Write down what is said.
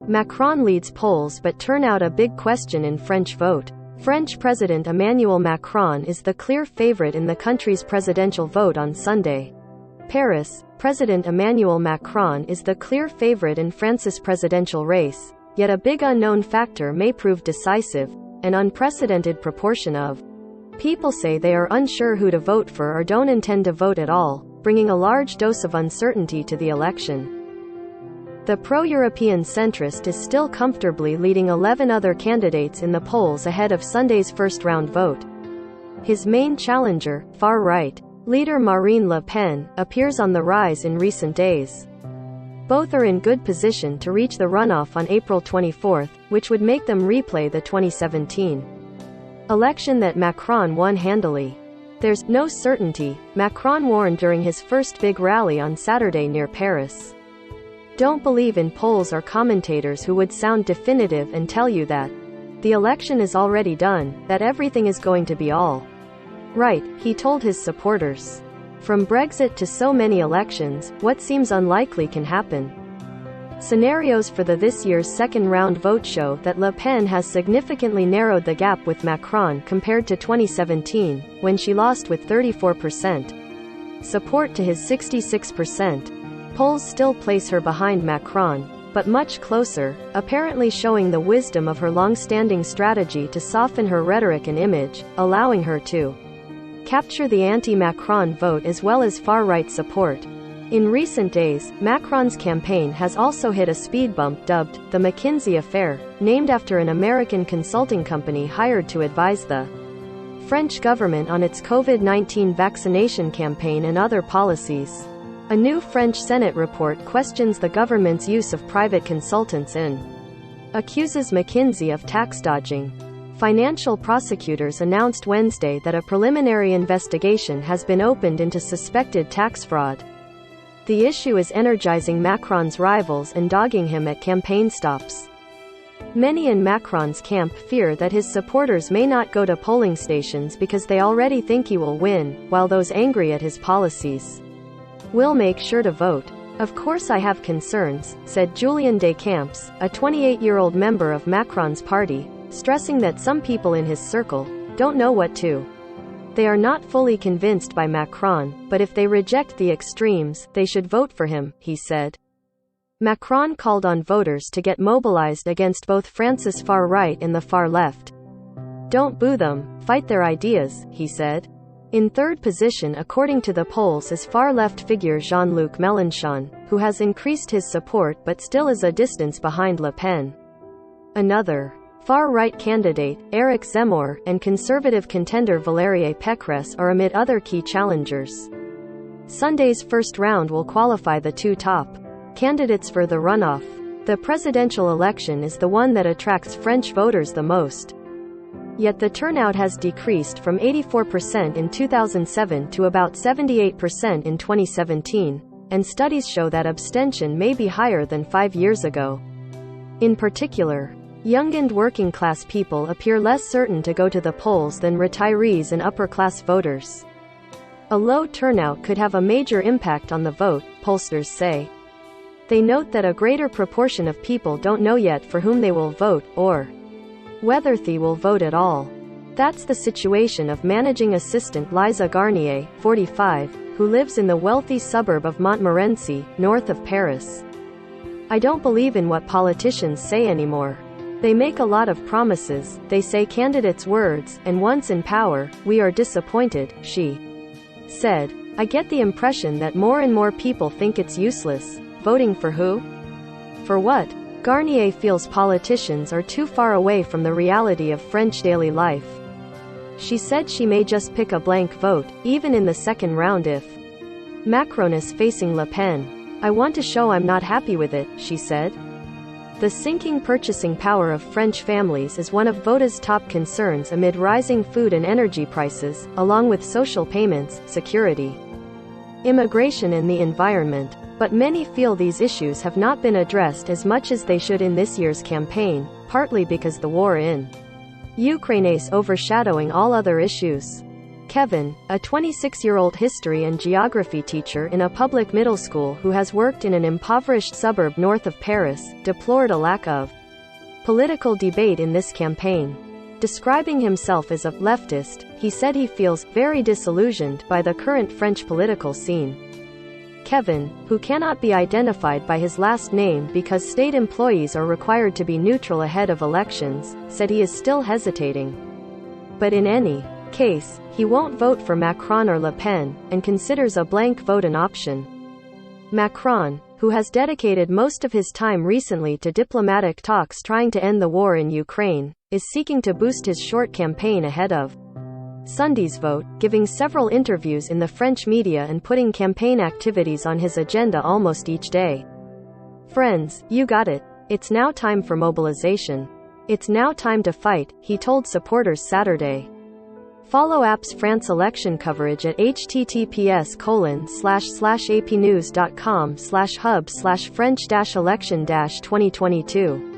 Macron leads polls but turnout a big question in French vote. French President Emmanuel Macron is the clear favorite in the country's presidential vote on Sunday. Paris, President Emmanuel Macron is the clear favorite in France's presidential race, yet a big unknown factor may prove decisive. An unprecedented proportion of people say they are unsure who to vote for or don't intend to vote at all, bringing a large dose of uncertainty to the election. The pro-European centrist is still comfortably leading 11 other candidates in the polls ahead of Sunday's first-round vote. His main challenger, far-right leader Marine Le Pen, appears on the rise in recent days. Both are in good position to reach the runoff on April 24, which would make them replay the 2017 election that Macron won handily. There's no certainty, Macron warned during his first big rally on Saturday near Paris. Don't believe in polls or commentators who would sound definitive and tell you that the election is already done, that everything is going to be all right, he told his supporters. From Brexit to so many elections, what seems unlikely can happen. Scenarios for this year's second-round vote show that Le Pen has significantly narrowed the gap with Macron compared to 2017, when she lost with 34% support to his 66%. Polls still place her behind Macron, but much closer, apparently showing the wisdom of her long-standing strategy to soften her rhetoric and image, allowing her to capture the anti-Macron vote as well as far-right support. In recent days, Macron's campaign has also hit a speed bump dubbed the McKinsey Affair, named after an American consulting company hired to advise the French government on its COVID-19 vaccination campaign and other policies. A new French Senate report questions the government's use of private consultants and accuses McKinsey of tax dodging. Financial prosecutors announced Wednesday that a preliminary investigation has been opened into suspected tax fraud. The issue is energizing Macron's rivals and dogging him at campaign stops. Many in Macron's camp fear that his supporters may not go to polling stations because they already think he will win, while those angry at his policies will make sure to vote. Of course I have concerns, said Julien Descamps, a 28-year-old member of Macron's party, stressing that some people in his circle don't know what to. They are not fully convinced by Macron, but if they reject the extremes, they should vote for him, he said. Macron called on voters to get mobilized against both France's far right and the far left. Don't boo them, fight their ideas, he said. In third position according to the polls is far-left figure Jean-Luc Mélenchon, who has increased his support but still is a distance behind Le Pen. Another far-right candidate, Éric Zemmour, and conservative contender Valérie Pécresse are amid other key challengers. Sunday's first round will qualify the two top candidates for the runoff. The presidential election is the one that attracts French voters the most. Yet the turnout has decreased from 84% in 2007 to about 78% in 2017, and studies show that abstention may be higher than 5 years ago. In particular, young and working-class people appear less certain to go to the polls than retirees and upper-class voters. A low turnout could have a major impact on the vote, pollsters say. They note that a greater proportion of people don't know yet for whom they will vote, or whether they will vote at all. That's the situation of managing assistant Liza Garnier, 45, who lives in the wealthy suburb of Montmorency, north of Paris. I don't believe in what politicians say anymore. They make a lot of promises, they say candidates' words, and once in power, we are disappointed, she said. I get the impression that more and more people think it's useless. Voting for who? For what? Garnier feels politicians are too far away from the reality of French daily life. She said she may just pick a blank vote, even in the second round if Macron is facing Le Pen. I want to show I'm not happy with it, she said. The sinking purchasing power of French families is one of Voda's top concerns amid rising food and energy prices, along with social payments, security, immigration and the environment. But many feel these issues have not been addressed as much as they should in this year's campaign, partly because the war in Ukraine is overshadowing all other issues. Kevin, a 26-year-old history and geography teacher in a public middle school who has worked in an impoverished suburb north of Paris, deplored a lack of political debate in this campaign. Describing himself as a leftist, he said he feels very disillusioned by the current French political scene. Kevin, who cannot be identified by his last name because state employees are required to be neutral ahead of elections, said he is still hesitating. But in any case, he won't vote for Macron or Le Pen, and considers a blank vote an option. Macron, who has dedicated most of his time recently to diplomatic talks trying to end the war in Ukraine, is seeking to boost his short campaign ahead of Sunday's vote, giving several interviews in the French media and putting campaign activities on his agenda almost each day. "Friends, you got it. It's now time for mobilization. It's now time to fight," he told supporters Saturday. Follow Apps France election coverage at https://apnews.com/hub/French-election-2022.